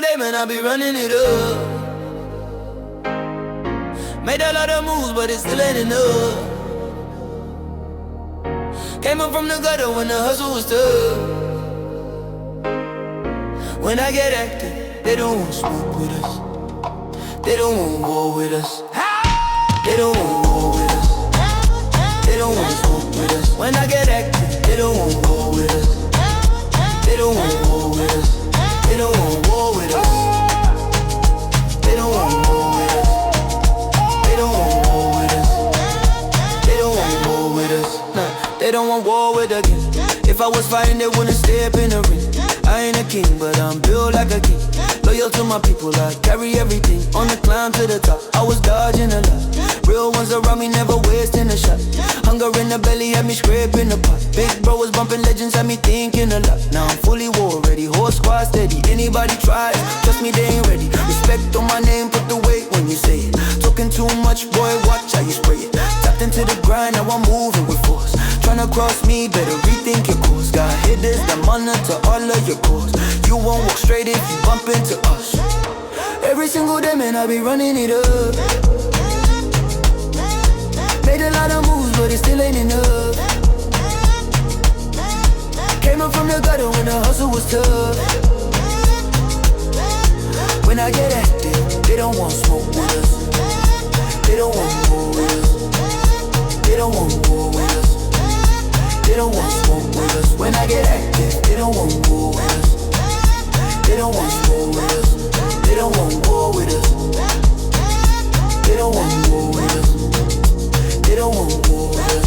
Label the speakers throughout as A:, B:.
A: single day, man, I be running it up. Made a lot of moves, but it still ain't enough. Came up from the gutter when the hustle was tough. When I get active, they don't want smoke with us. They don't want war with us. They don't want war with us. They don't want smoke with us. When I get active, they don't want war with us. They don't want war with us. They don't want war with us. They don't want war with us. They don't want war with us. They don't want war with us. Nah, they don't want war with us again. If I was fighting, they wouldn't step in the ring. I ain't a king, but I'm built like a king. Loyal to my people, I carry everything. On the climb to the top, I was dodging a lot. Real ones around me, never wasting a shot. Hunger in the belly had me scraping the pot. Big bro was bumping legends, had me thinking a lot. Now I'm fully war ready, whole squad steady. Anybody try, trust me, they ain't ready. Respect on my name, put the weight when you say it. Talking too much, boy, watch how you spray it. Tapped into the grind, now I'm moving with force. Tryna cross me, better rethink your course. Got hitters that monitor all of your course. You won't walk straight if you bump into us. Every single day, man, I be running it up. Made a lot of moves, but it still ain't enough. Came up from the gutter when the hustle was tough. When I get active, they don't want smoke with us. They don't want war with us. They don't want war with us. They don't want smoke with us. When I get active, they don't want war with us. They don't want smoke with us. They don't want war with us. They don't want war with us. They don't want war with us.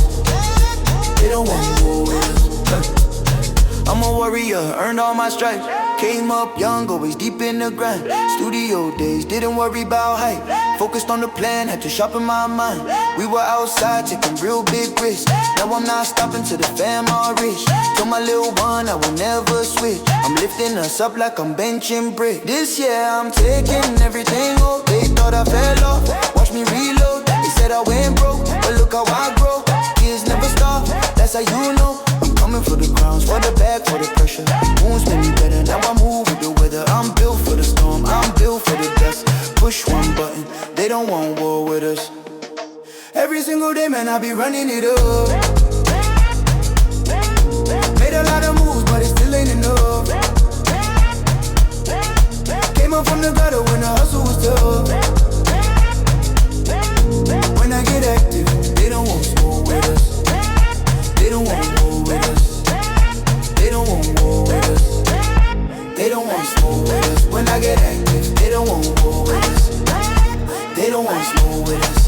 A: They don't want war with us. I'm a warrior, earned all my stripes. Came up young, always deep in the grind. Studio days, didn't worry about hype. Focused on the plan, had to sharpen my mind. We were outside, taking real big risks. Now I'm not stopping till the fam all rich. Told my little one I will never switch. I'm lifting us up like I'm benching brick. This year I'm taking everything off. They thought I fell off, watch me reload. They said I went broke, but look how I grow. Kids never stop, that's how you know. I'm coming for the crowns, for the bag, for the pressure. Wounds made me better, now I move with the weather. I'm built for the storm, I'm built for the dust. Push one button, they don't want war with us. Every single day, man, I be running it up. Made a lot of moves, but it still ain't enough. Came up from the gutter when the hustle was tough. When I get active, they don't want smoke with us. They don't want war with us. They don't want war with us. They don't want smoke with us. When I get active, they don't want war with us. They don't want smoke with us.